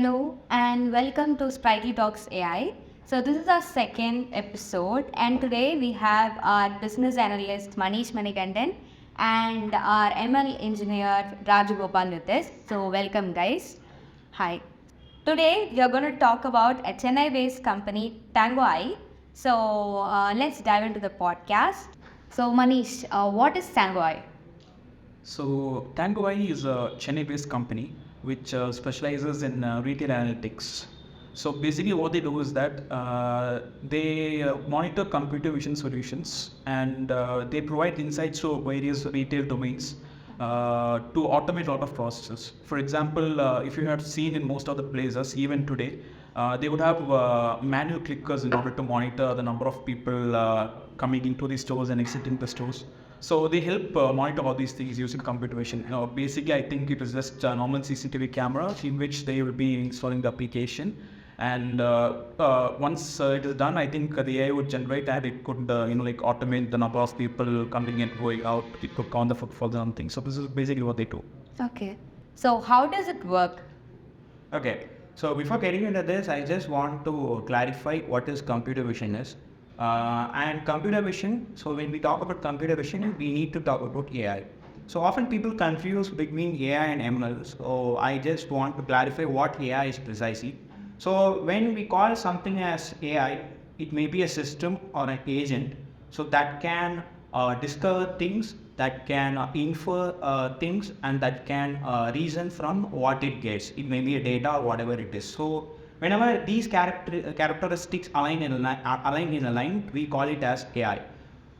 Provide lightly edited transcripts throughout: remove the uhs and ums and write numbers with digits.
Hello and welcome to Spritle Talks AI. So this is our second episode and today we have our business analyst Manish Manikandan and our ML engineer Rajagopal with us. So welcome guys. Hi. Today we are going to talk about a Chennai based company Tango Eye. So let's dive into the podcast. So Manish, what is Tango Eye? So Tango Eye is a Chennai-based company which specializes in retail analytics. So basically, what they do is that they monitor computer vision solutions and they provide insights to various retail domains to automate a lot of processes. For example, if you have seen in most of the places, even today, they would have manual clickers in order to monitor the number of people coming into the stores and exiting the stores. So they help monitor all these things using computer vision. Basically, I think it is just a normal CCTV camera in which they will be installing the application. And once it is done, I think the AI would generate and it could, automate the number of people coming in, going out. It could count the footfalls and things. So this is basically what they do. Okay. So how does it work? Okay, so before getting into this, I just want to clarify what is computer vision is. And computer vision, so when we talk about computer vision, we need to talk about AI. So often people confuse between AI and ML. So I just want to clarify what AI is precisely. So when we call something as AI, it may be a system or an agent. So that can discover things, that can infer things, and that can reason from what it gets. It may be a data or whatever it is. So whenever these characteristics align in a line, we call it as AI.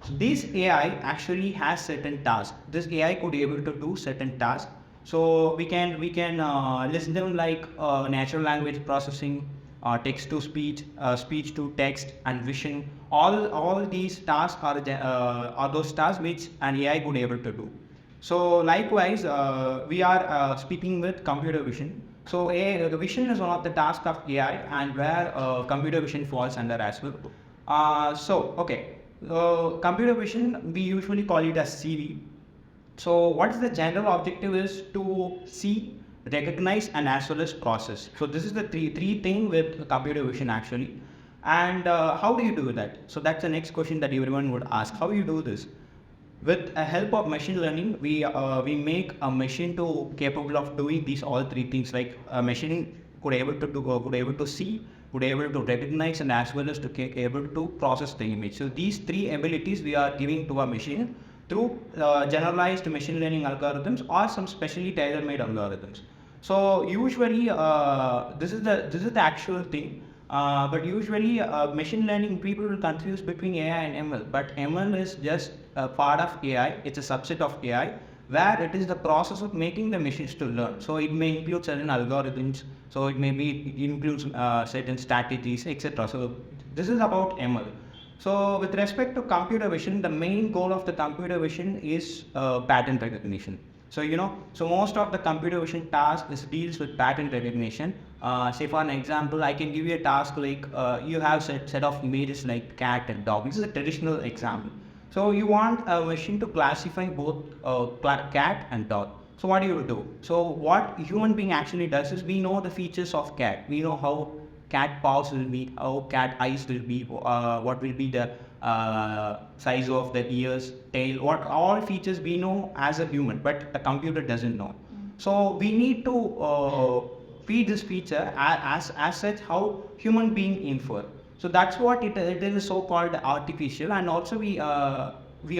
So this AI actually has certain tasks. This AI could be able to do certain tasks. So we can list them like natural language processing, text to speech, speech to text, and vision. All these tasks are those tasks which an AI could be able to do. So likewise, we are speaking with computer vision. So the vision is one of the tasks of AI, and where computer vision falls under as well. Computer vision, we usually call it as CV. So what is the general objective is to see, recognize, and as well as process. So this is the three thing with computer vision actually. And how do you do that? So that's the next question that everyone would ask. How do you do this? With the help of machine learning, we make a machine to capable of doing these all three things. Like a machine could able to see, could able to recognize, and as well as to able to process the image. So these three abilities we are giving to a machine through generalized machine learning algorithms or some specially tailor-made algorithms. So usually this is the actual thing. But usually machine learning people will confuse between AI and ML. But ML is just a part of AI. It's a subset of AI where it is the process of making the machines to learn. So it may include certain algorithms. So it includes certain strategies, etc. So this is about ML. So with respect to computer vision, the main goal of the computer vision is pattern recognition. So most of the computer vision task deals with pattern recognition. Say for an example, I can give you a task like you have set of images like cat and dog. This is a traditional example. So you want a machine to classify both cat and dog. So what do you do? So what human being actually does is we know the features of cat. We know how cat paws will be, how cat eyes will be, what will be the size of the ears, tail, what all features we know as a human, but the computer doesn't know. So we need to feed this feature as such how human being infer. So that's what it is so-called artificial, and also we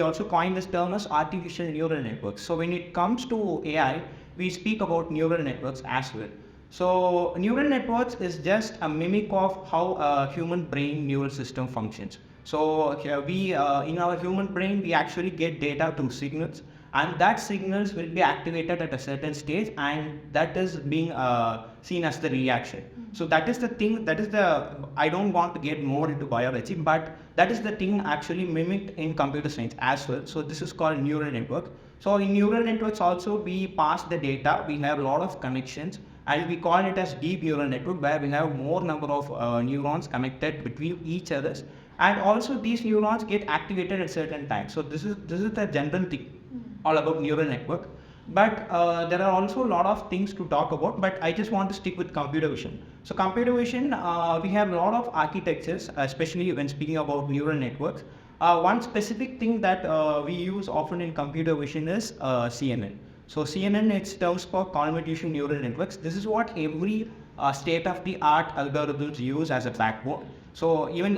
also coined this term as artificial neural networks. So when it comes to AI, we speak about neural networks as well. So neural networks is just a mimic of how a human brain neural system functions. So we in our human brain, we actually get data through signals, and that signals will be activated at a certain stage, and that is being seen as the reaction. So that is the thing, I don't want to get more into biology, but that is the thing actually mimicked in computer science as well. So this is called neural network. So in neural networks also, we pass the data, we have a lot of connections, and we call it as deep neural network, where we have more number of neurons connected between each others, and also these neurons get activated at certain times. So this is the general thing all about neural network. But there are also a lot of things to talk about, but I just want to stick with computer vision. So computer vision, we have a lot of architectures, especially when speaking about neural networks. One specific thing that we use often in computer vision is CNN. So CNN, it stands for convolution neural networks. This is what every state-of-the-art algorithms use as a backbone. So even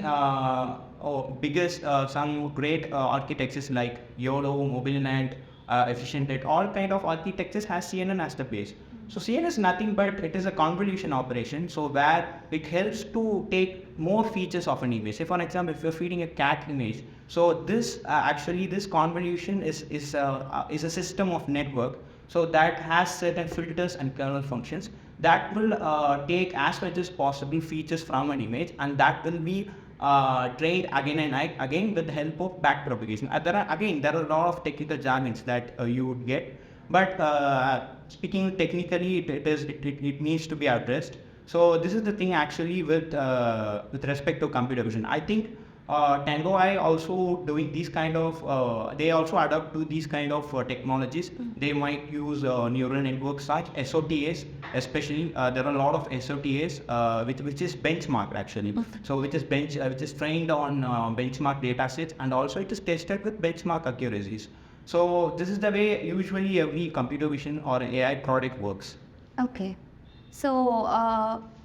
biggest some great architectures like YOLO, MobileNet, EfficientNet, all kind of architectures has CNN as the base. So CNN is nothing but it is a convolution operation. So where it helps to take more features of an image. Say for example, if you're feeding a cat image, so this actually this convolution is a system of network. So that has certain filters and kernel functions that will take as much as possible features from an image, and that will be trained again and again with the help of backpropagation. There are a lot of technical jargons that you would get, but speaking technically, it needs to be addressed. So this is the thing actually with respect to computer vision. I think Tango Eye also doing these kind of they also adapt to these kind of technologies. They might use neural networks such SOTAs, especially there are a lot of SOTAs which is benchmarked actually. So which is trained on benchmark data sets, and also it is tested with benchmark accuracies. So this is the way usually every computer vision or AI product works. Okay. So,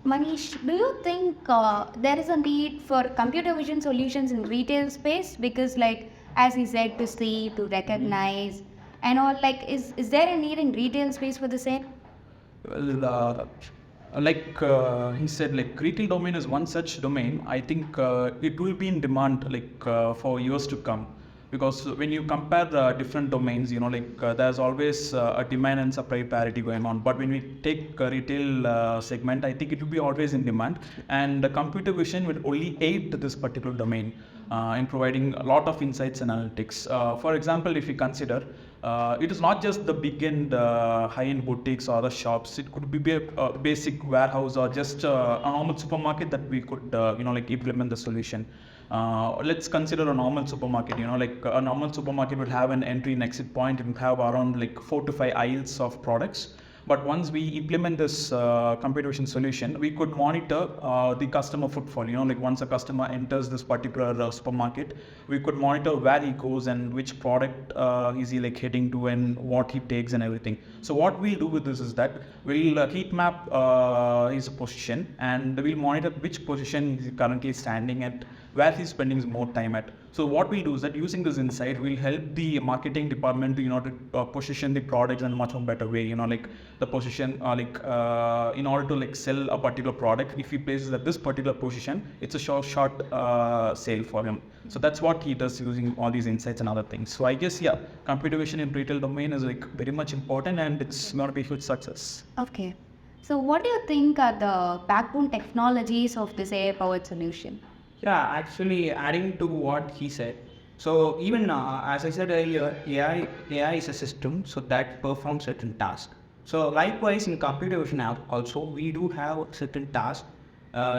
Manish, do you think there is a need for computer vision solutions in retail space? Because, like, as he said, to see, to recognize, and all, like, is there a need in retail space for the same? Well, he said, like retail domain is one such domain. I think it will be in demand for years to come, because when you compare different domains, there's always a demand and supply parity going on. But when we take retail segment, I think it will be always in demand, and the computer vision will only aid this particular domain in providing a lot of insights and analytics. For example, if you consider, it is not just the big and high-end boutiques or the shops. It could be a basic warehouse or just a normal supermarket that we could, implement the solution. Let's consider a normal supermarket. A normal supermarket will have an entry and exit point. It will have around 4 to 5 aisles of products. But once we implement this computer vision solution, we could monitor the customer footfall. Once a customer enters this particular supermarket, we could monitor where he goes and which product is he heading to and what he takes and everything. So what we'll do with this is that we'll heat map his position, and we'll monitor which position he's currently standing at, where he's spending more time at. So what we do is that using this insight, we'll help the marketing department to position the products in a much more better way. The position, in order to sell a particular product, if he places at this particular position, it's a short sale for him. So that's what he does using all these insights and other things. So I guess, yeah, computer vision in retail domain is very much important, and it's going to be a huge success. Okay. So, what do you think are the backbone technologies of this AI-powered solution? Yeah, actually, adding to what he said. So even as I said earlier, AI is a system so that performs certain tasks. So likewise in computer vision also we do have certain tasks.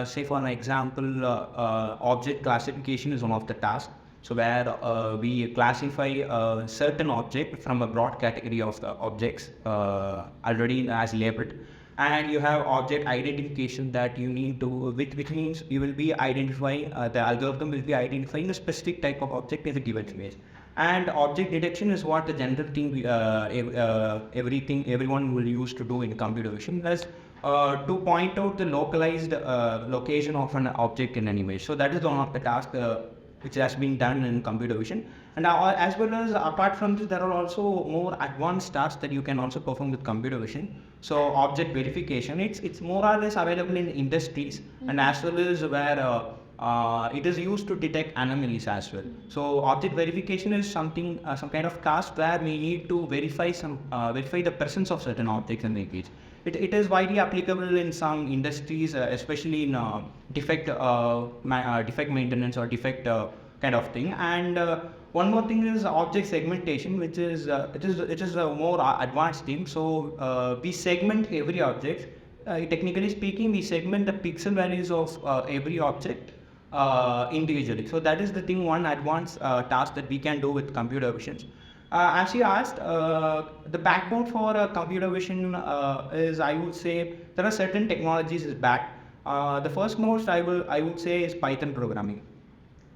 Say for an example, object classification is one of the tasks. So where we classify a certain object from a broad category of the objects already as labeled. And you have object identification that you need to, which means you will be identifying, the algorithm will be identifying a specific type of object as a given image. And object detection is what the general thing everyone will use to do in computer vision. That's to point out the localized location of an object in an image. So that is one of the tasks which has been done in computer vision. And as well as apart from this, there are also more advanced tasks that you can also perform with computer vision. So object verification, it's more or less available in industries, and as well as where it is used to detect anomalies as well. So object verification is something, some kind of task where we need to verify the presence of certain objects in the image. It is widely applicable in some industries, especially in defect maintenance or defect kind of thing. And one more thing is object segmentation, which is it is a more advanced thing. So we segment every object. Technically speaking, we segment the pixel values of every object individually. So that is the thing, one advanced task that we can do with computer vision. As you asked, the backbone for computer vision is, I would say, there are certain technologies is back. The first most I would say is Python programming.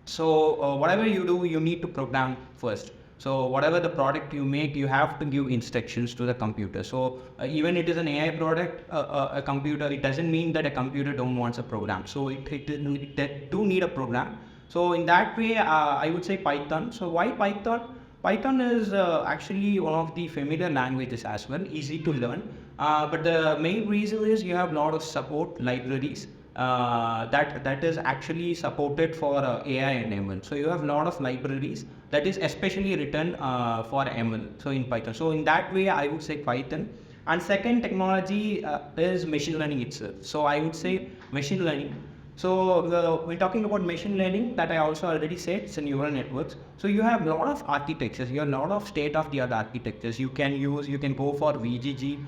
So whatever you do, you need to program first. So whatever the product you make, you have to give instructions to the computer. So even it is an AI product, a computer, it doesn't mean that a computer don't wants a program. So it do need a program. So in that way, I would say Python. So why Python? Python is actually one of the familiar languages as well, easy to learn. But the main reason is you have a lot of support libraries that is actually supported for AI and ML. So you have a lot of libraries that is especially written for ML. So in Python. So in that way, I would say Python. And second technology is machine learning itself. So I would say machine learning. So we're talking about machine learning that I also already said, it's a neural networks. So you have a lot of architectures, you have a lot of state-of-the-art architectures. You can go for VGG,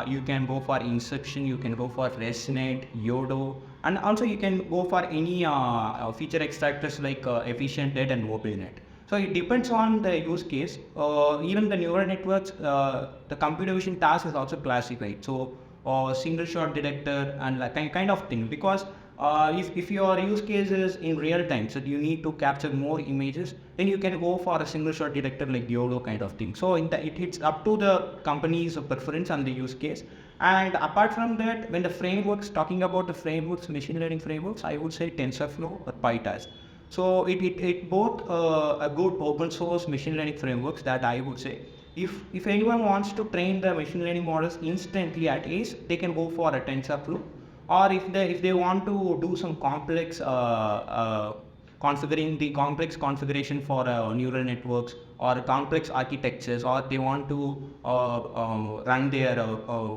you can go for inception, you can go for ResNet, Yodo, and also you can go for any feature extractors like EfficientNet and MobileNet. So it depends on the use case. Even the neural networks, the computer vision task is also classified. So single shot detector and like kind of thing, because if your use case is in real time, so you need to capture more images, then you can go for a single shot detector like YOLO kind of thing. So it's up to the company's preference and the use case. And apart from that, when the frameworks, talking about the frameworks, machine learning frameworks, I would say TensorFlow or PyTorch. So it both a good open source machine learning frameworks that I would say. If anyone wants to train the machine learning models instantly at ease, they can go for a TensorFlow. Or if they want to do some complex configuring the complex configuration for neural networks or complex architectures, or they want to run their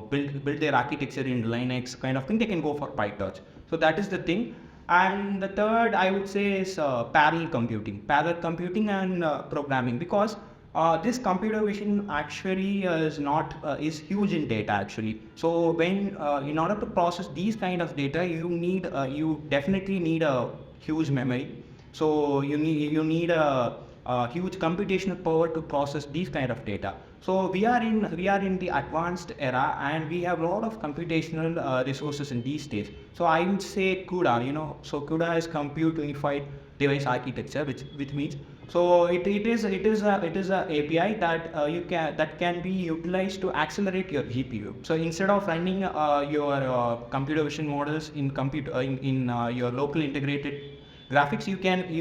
build their architecture in Linux kind of thing, they can go for PyTorch. So that is the thing. And the third I would say is parallel computing and programming, because this computer vision actually is huge in data actually. So when in order to process these kind of data, you definitely need a huge memory. So you need a huge computational power to process these kind of data. So we are in the advanced era, and we have a lot of computational resources in these days. So I would say CUDA, so CUDA is compute unified device architecture, which means, so it is a API that can be utilized to accelerate your GPU. So instead of running your computer vision models in your local integrated graphics, you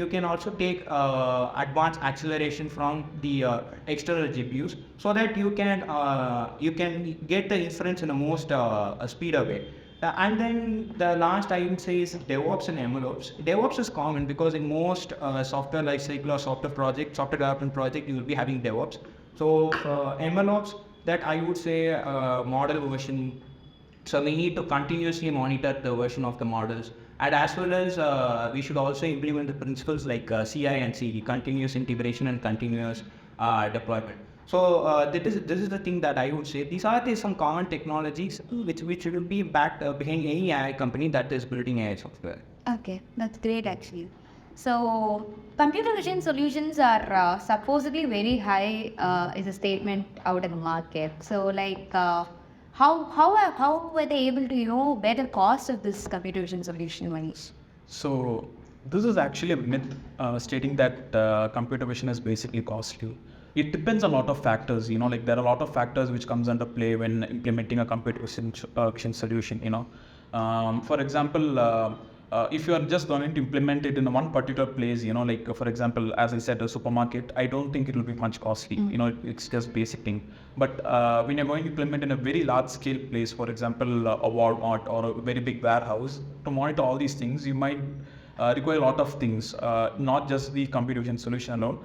can also take advanced acceleration from the external GPUs, so that you can get the inference in the most speeder way. And then the last I would say is DevOps and MLOps. DevOps is common because in most software lifecycle or software development project, you will be having DevOps. So MLOps, that I would say model version. So we need to continuously monitor the version of the models, and as well as we should also implement the principles like CI and CD, continuous integration and continuous deployment. So this is the thing that I would say. These are some common technologies which will be backed behind any AI company that is building AI software. Okay, that's great actually. So, computer vision solutions are supposedly very high, is a statement out in the market. So, like, how were they able to bear the cost of this computer vision solution? So this is actually a myth stating that computer vision is basically costly. It depends on a lot of factors, like there are a lot of factors which comes under play when implementing a computer vision solution, For example, if you are just going to implement it in one particular place, like for example, as I said, a supermarket, I don't think it will be much costly. It's just basic thing. But when you're going to implement in a very large scale place, for example, a Walmart or a very big warehouse, to monitor all these things, you might require a lot of things, not just the computer vision solution alone.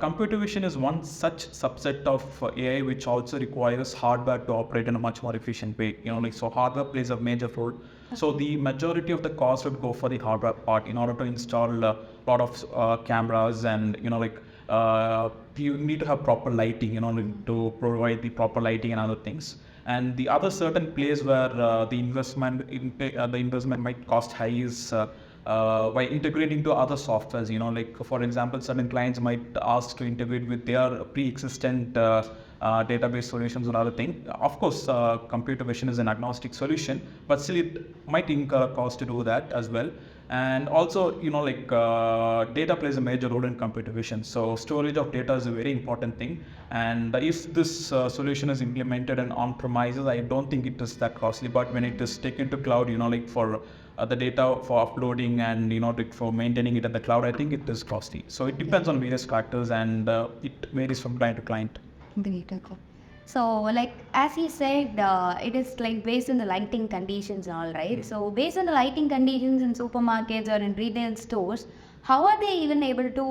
Computer vision is one such subset of AI which also requires hardware to operate in a much more efficient way. So hardware plays a major role. So the majority of the cost would go for the hardware part in order to install a lot of cameras, and you need to have proper lighting, to provide the proper lighting and other things. And the other certain place where the investment might cost high is by integrating to other softwares. Like for example, certain clients might ask to integrate with their pre-existent database solutions or other thing. Of course, computer vision is an agnostic solution, but still it might incur a cost to do that as well. And also, like data plays a major role in computer vision. So storage of data is a very important thing. And if this solution is implemented and on premises, I don't think it is that costly. But when it is taken to cloud, like for the data for uploading and for maintaining it at the cloud, I think it is costly. So it depends on various factors, and it varies from client to client. Great. Okay. So, like as you said, it is like based on the lighting conditions, all right. So, based on the lighting conditions in supermarkets or in retail stores, how are they even able to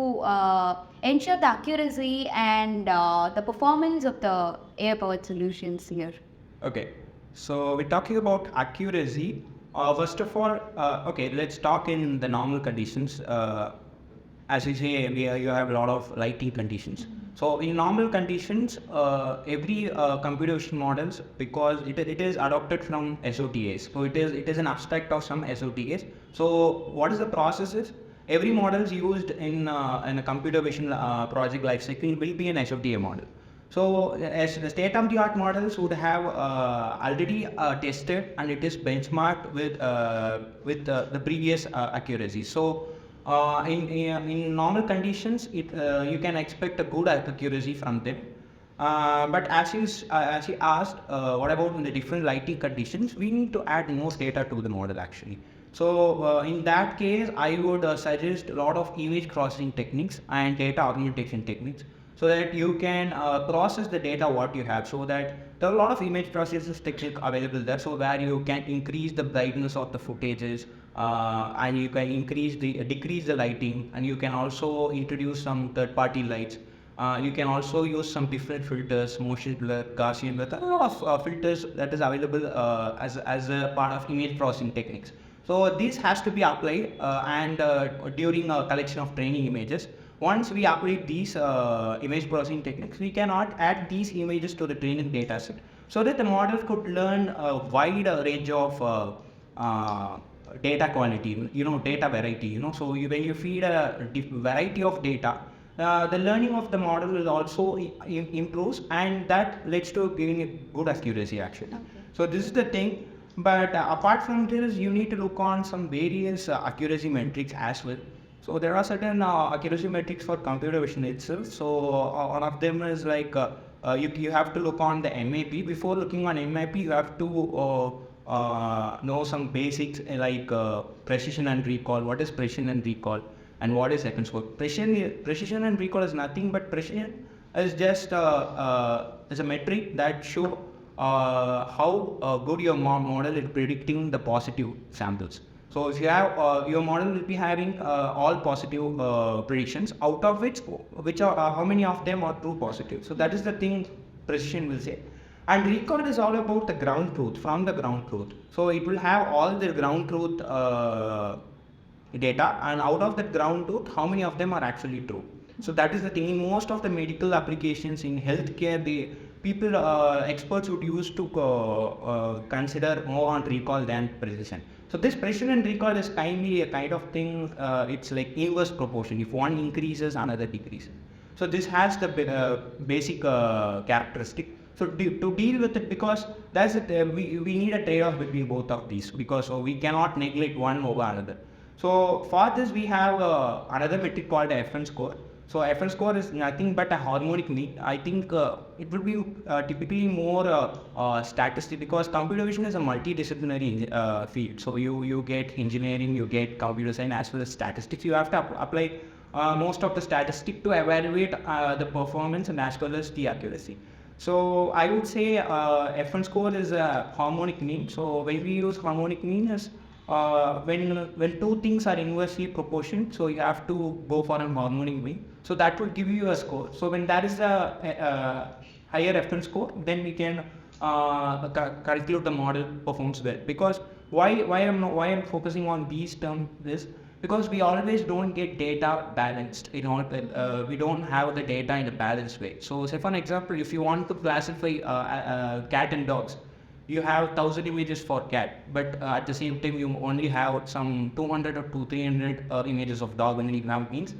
ensure the accuracy and the performance of the air-powered solutions here? Okay, so we're talking about accuracy. First of all, okay, let's talk in the normal conditions. As you say, you have a lot of lighting conditions. So in normal conditions, every computer vision models, because it is adopted from SOTAs. So it is an abstract of some SOTAs. So what is the process is, every model is used in a computer vision project lifecycle will be an SOTA model. So as the state-of-the-art models would have already tested, and it is benchmarked with the previous accuracy. So in normal conditions, you can expect a good accuracy from them. But as you asked, what about in the different lighting conditions? We need to add more data to the model actually. So in that case, I would suggest a lot of image processing techniques and data augmentation techniques, so that you can process the data what you have. So that there are a lot of image processing techniques available there, so where you can increase the brightness of the footages, and you can decrease the lighting, and you can also introduce some third-party lights. You can also use some different filters, motion blur, Gaussian blur, a lot of filters that is available as a part of image processing techniques. So this has to be applied and during a collection of training images. Once we apply these image processing techniques, we can add these images to the training dataset, so that the model could learn a wide range of data quality, data variety. So when you feed a variety of data, the learning of the model will also improves, and that leads to giving a good accuracy actually. Okay. So this is the thing. But apart from this, you need to look on some various accuracy metrics as well. So there are certain accuracy metrics for computer vision itself. So one of them is like you have to look on the MAP. Before looking on MAP, you have to know some basics like precision and recall. What is precision and recall, and what is second score? Precision and recall is nothing but precision is just is a metric that show how good your model is predicting the positive samples. So if you have your model will be having all positive predictions, out of which are how many of them are true positive. So that is the thing precision will say. And recall is all about the ground truth, from the ground truth. So it will have all the ground truth data, and out of that ground truth, how many of them are actually true. So that is the thing. In most of the medical applications in healthcare, experts would use to consider more on recall than precision. So this precision and recall is kindly a kind of thing. It's like inverse proportion. If one increases, another decreases. So this has the basic characteristic. So to deal with it, because that's it, we need a trade-off between both of these, because we cannot neglect one over another. So for this, we have another metric called FN score. So FN score is nothing but a harmonic mean. I think it will be typically more statistic, because computer vision is a multidisciplinary field. So you get engineering, you get computer science, as well as statistics. You have to apply most of the statistics to evaluate the performance and as well as the accuracy. So I would say FN score is a harmonic mean. So when we use harmonic mean is when two things are inversely proportioned, so you have to go for a harmonic mean. So that will give you a score. So when that is a higher FN score, then we can calculate the model performs well. Because why I'm focusing on these terms is because we always don't get data balanced. We don't have the data in a balanced way. So say for an example, if you want to classify cat and dogs, you have 1,000 images for cat, but at the same time you only have some 200 or 300 images of dog when you have means.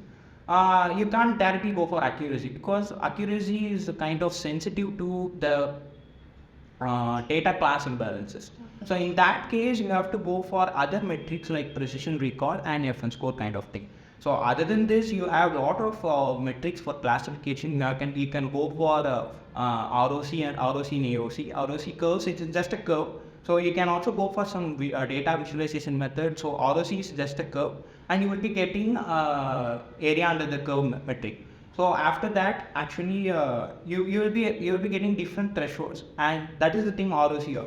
You can't directly go for accuracy because accuracy is kind of sensitive to the data class imbalances. So in that case, you have to go for other metrics like precision recall and FN score kind of thing. So other than this, you have a lot of metrics for classification. You can go for ROC and ROC and AOC. ROC curves, it's just a curve. So you can also go for some data visualization method. So ROC is just a curve, and you will be getting area under the curve metric. So after that, actually, you will be getting different thresholds, and that is the thing ROC here.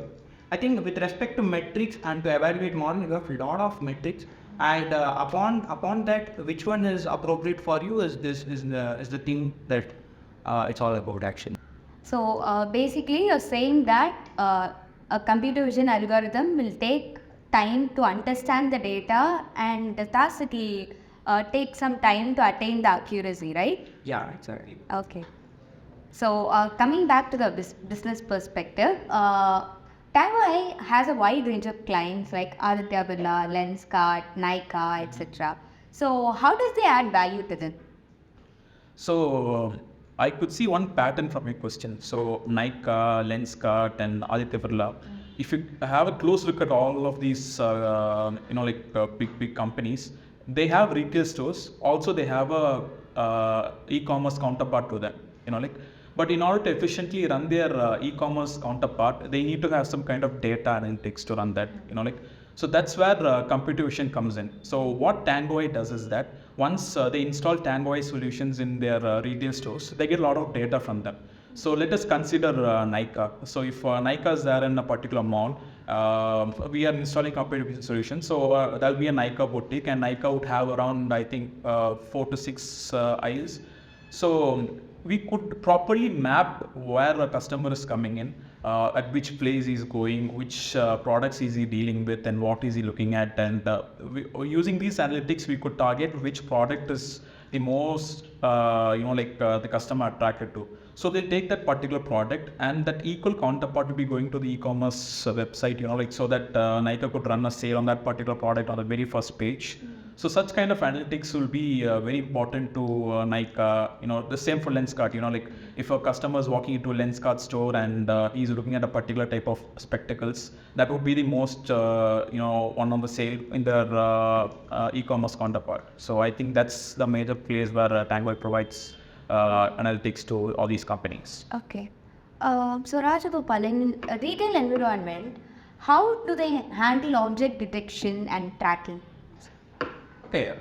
I think with respect to metrics and to evaluate model, you have a lot of metrics, and upon that, which one is appropriate for you is the thing that it's all about actually. So basically, you're saying that a computer vision algorithm will take time to understand the data, and thus it will take some time to attain the accuracy, right? Yeah, exactly. Okay. So coming back to the business perspective, Tango Eye has a wide range of clients like Aditya Birla, Lenskart, Nika, etc. So how does they add value to them? So I could see one pattern from your question. So Nika, Lenskart, and Aditya Birla. If you have a close look at all of these, big companies, they have retail stores. Also, they have a e-commerce counterpart to them. But in order to efficiently run their e-commerce counterpart, they need to have some kind of data analytics to run that. So that's where computer vision comes in. So what Tango Eye does is that once they install Tango Eye solutions in their retail stores, they get a lot of data from them. So let us consider Nika. So if Nika is there in a particular mall, we are installing computer vision solutions. So there'll be a Nika boutique, and Nika would have around, I think, 4 to 6 aisles. So we could properly map where a customer is coming in, at which place he's going, which products is he dealing with, and what is he looking at. And using these analytics, we could target which product is the most, the customer attracted to. So they take that particular product, and that equal counterpart will be going to the e-commerce website, so that Nika could run a sale on that particular product on the very first page. So such kind of analytics will be very important to Nika. The same for Lenskart. If a customer is walking into a Lenskart store and he's looking at a particular type of spectacles, that would be the most one on the sale in their e-commerce counterpart. So I think that's the major place where Tango Eye provides analytics to all these companies. Okay. So Rajagopal, in a retail environment, how do they handle object detection and tracking? Okay,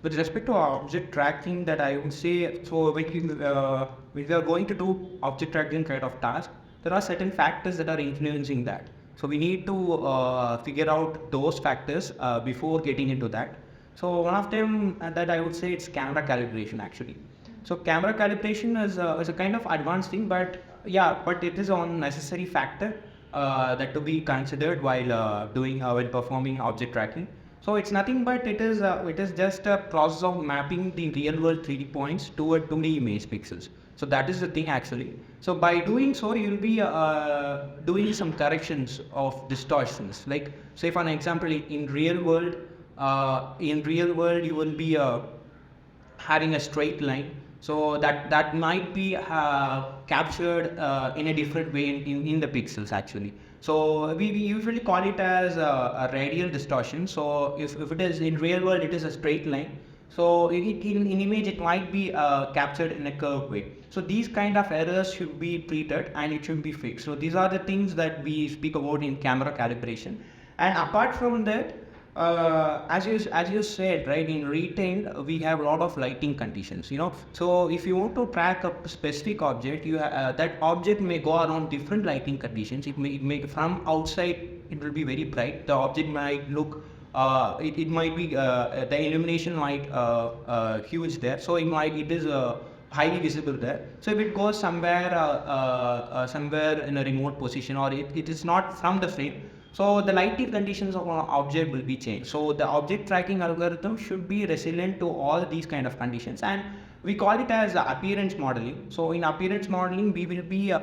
with respect to object tracking, that I would say, so when we are going to do object tracking kind of task, there are certain factors that are influencing that. So we need to figure out those factors before getting into that. So one of them that I would say it's camera calibration actually. So camera calibration is a kind of advanced thing, but it is a necessary factor that to be considered while while performing object tracking. So it's nothing but it is just a process of mapping the real world 3D points to a 2D image pixels. So that is the thing actually. So by doing so, you'll be doing some corrections of distortions. Like say for an example, in real world you will be having a straight line. So that might be captured in a different way in the pixels actually. So we usually call it as a radial distortion. So if it is in real world, it is a straight line. So in image, it might be captured in a curved way. So these kind of errors should be treated and it should be fixed. So these are the things that we speak about in camera calibration. And apart from that, as you said, right, in retail we have a lot of lighting conditions. So if you want to track a specific object, that object may go around different lighting conditions. It may from outside it will be very bright. The object might look. It might be the illumination might huge there. So it is highly visible there. So if it goes somewhere in a remote position, or it is not from the frame, so the lighting conditions of an object will be changed. So the object tracking algorithm should be resilient to all these kind of conditions, and We call it as appearance modeling. So in appearance modeling, we will be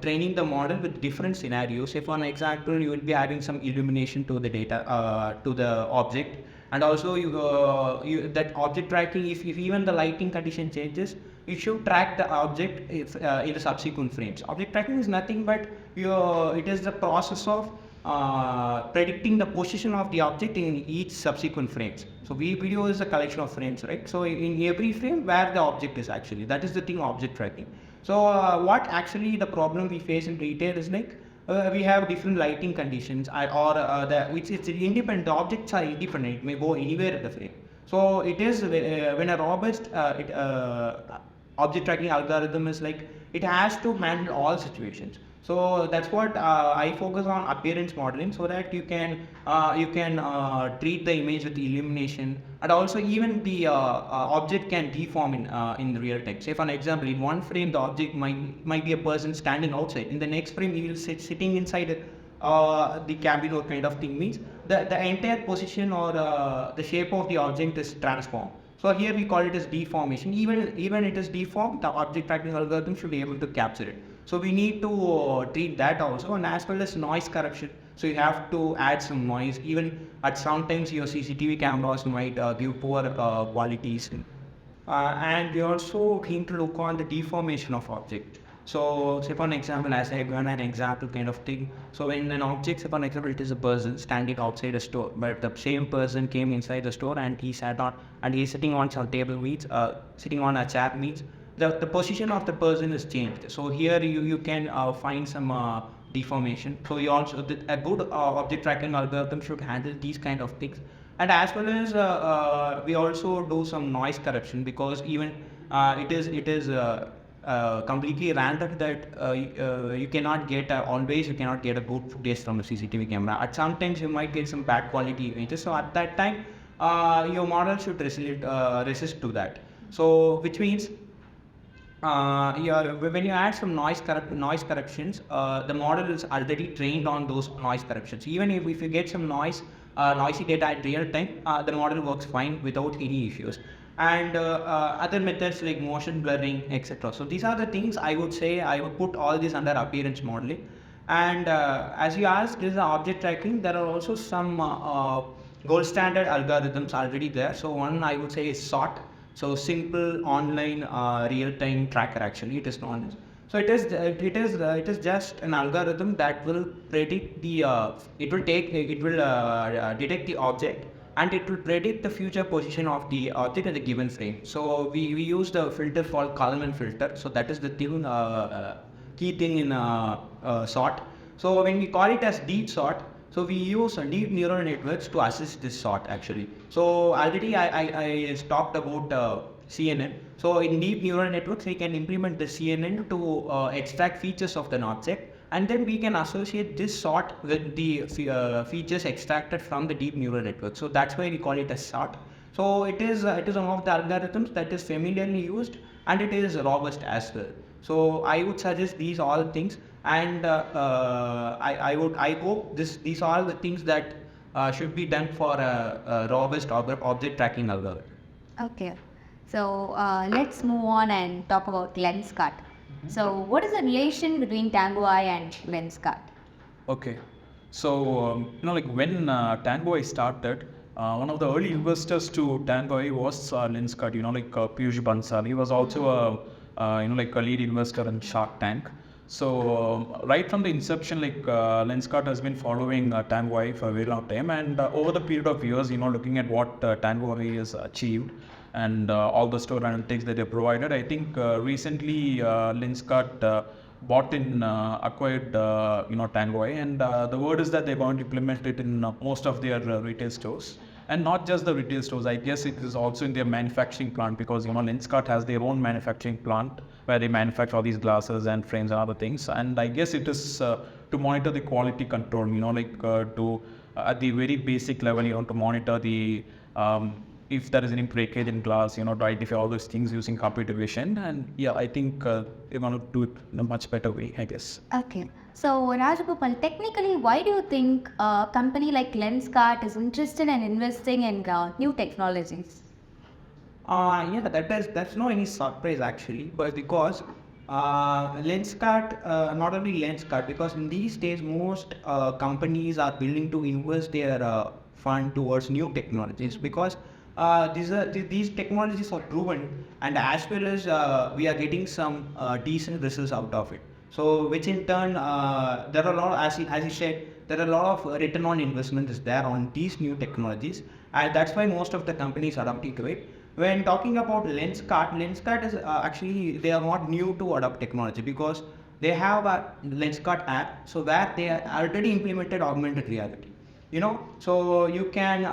training the model with different scenarios. Say for an example, you will be adding some illumination to the data, to the object, and also that object tracking. If even the lighting condition changes, you should track the object if, in the subsequent frames. Object tracking is nothing but it is the process of predicting the position of the object in each subsequent frames. So video is a collection of frames, right? So in every frame where the object is actually, that is the thing object tracking. So what actually the problem we face in retail is like we have different lighting conditions which is independent. The objects are independent. It may go anywhere in the frame. So it is when a robust object tracking algorithm is like it has to handle all situations. So that's what I focus on appearance modeling, so that you can treat the image with illumination, and also even the object can deform in real time. Say for an example, in one frame the object might be a person standing outside. In the next frame he will sitting inside the cabin or kind of thing. Means the entire position or the shape of the object is transformed. So here we call it as deformation. Even it is deformed, the object tracking algorithm should be able to capture it. So we need to treat that also, and as well as noise correction. So you have to add some noise. Even at sometimes your CCTV cameras might give poor qualities. And we also need to look on the deformation of object. So say for an example, as I given an example kind of thing. So when an object, say for an example, it is a person standing outside a store, but the same person came inside the store and he sat on, and he's sitting on some table means, sitting on a chair means, the position of the person is changed. So here you can find some deformation. So you also, a good object tracking algorithm should handle these kind of things. And as well as we also do some noise correction, because even it is completely random that you cannot get always you cannot get a good footage from a CCTV camera. At sometimes you might get some bad quality images. So at that time, your model should resist to that. So which means when you add some noise corrections, the model is already trained on those noise corrections. Even if you get some noisy data at real time, the model works fine without any issues. And other methods like motion blurring, etc. So these are the things I would say I would put all this under appearance modeling. And as you asked, this is object tracking. There are also some gold standard algorithms already there. So one I would say is SOT. So simple online real-time tracker. Actually, it is known as. So it is just an algorithm that will predict the it will detect the object, and it will predict the future position of the object in the given frame. So we use the filter called Kalman filter. So that is the thing, key thing in SOT. So when we call it as deep SOT, so we use deep neural networks to assist this SOT actually. So already I talked about CNN. So in deep neural networks, we can implement the CNN to extract features of an object, and then we can associate this SOT with the features extracted from the deep neural network. So that's why we call it a SOT. So it is one of the algorithms that is familiarly used, and it is robust as well. So I would suggest these all things, and I hope these are all the things that should be done for a robust object tracking algorithm. Okay, so let's move on and talk about Lenskart. So what is the relation between Tango Eye and Lenskart? Okay, so like when Tango Eye started, one of the early investors to Tango Eye was Lenskart. Like Piyush Bansal. He was also a like a lead investor in Shark Tank. So right from the inception, like Lenskart has been following Tango Eye for a very long time, and over the period of years, looking at what Tango Eye has achieved and all the store analytics that they provided, I think recently Lenskart acquired Tango Eye, and the word is that they're going to implement it in most of their retail stores. And not just the retail stores, I guess it is also in their manufacturing plant, because Lenskart has their own manufacturing plant where they manufacture all these glasses and frames and other things. And I guess it is to monitor the quality control, to at the very basic level, to monitor the if there is any breakage in glass, to identify all those things using computer vision. And yeah, I think they're going to do it in a much better way, I guess. Okay. So Rajagopal, technically, why do you think a company like Lenskart is interested in investing in new technologies? Yeah, that's no any surprise actually, but because Lenskart, not only Lenskart, because in these days most companies are willing to invest their fund towards new technologies because these technologies are proven, and as well as we are getting some decent results out of it. So, which in turn, there are a lot, as you said, there are a lot of return on investment is there on these new technologies, and that's why most of the companies are adopting to it. When talking about Lenskart is actually they are not new to adopt technology because they have a Lenskart app, so where they are already implemented augmented reality. So you can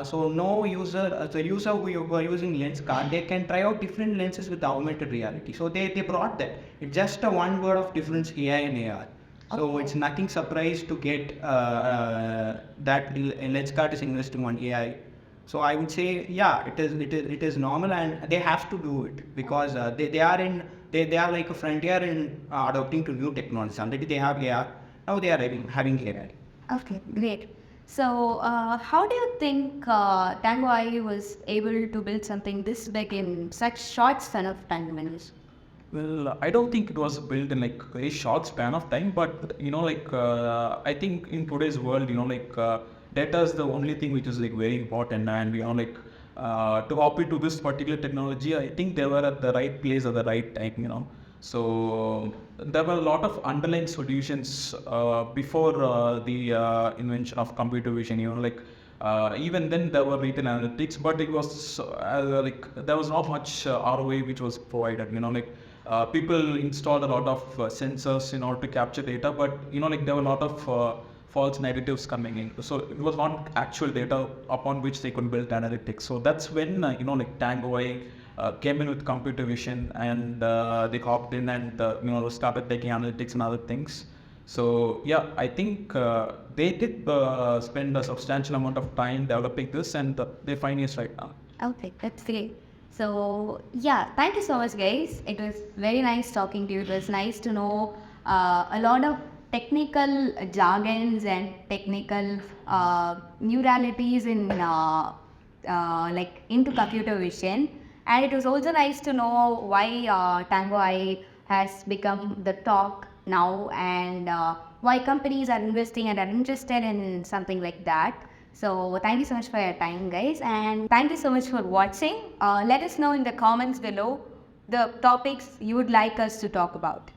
so no user the user who are using Lenskart, they can try out different lenses with augmented reality. So they brought that. It's just a one word of difference, AI and AR. So it's nothing surprise to get that Lenskart is investing on AI. So I would say, yeah, it is normal, and they have to do it because they are like a frontier in adopting to new technologies. Already they have AI, now they are having AI. Okay, great. So, how do you think Tango Eye was able to build something this big in such short span of time, Manish? Well, I don't think it was built in like very short span of time, but I think in today's world, data is the only thing which is like very important, and to hop into this particular technology, I think they were at the right place at the right time. So there were a lot of underlying solutions before the invention of computer vision. Even then there were retail analytics, but it was there was not much ROI which was provided. People installed a lot of sensors in order to capture data, but there were a lot of false negatives coming in. So it was not actual data upon which they could build analytics. So that's when Tango Eye came in with computer vision, and they hopped in and started taking analytics and other things. So yeah, I think they did spend a substantial amount of time developing this, and they're fine yes right now. Okay, that's great. So, yeah, thank you so much, guys. It was very nice talking to you. It was nice to know a lot of technical jargons and technical neuralities in like into computer vision. And it was also nice to know why Tango Eye has become the talk now, and why companies are investing and are interested in something like that. So thank you so much for your time, guys, and thank you so much for watching. Let us know in the comments below the topics you would like us to talk about.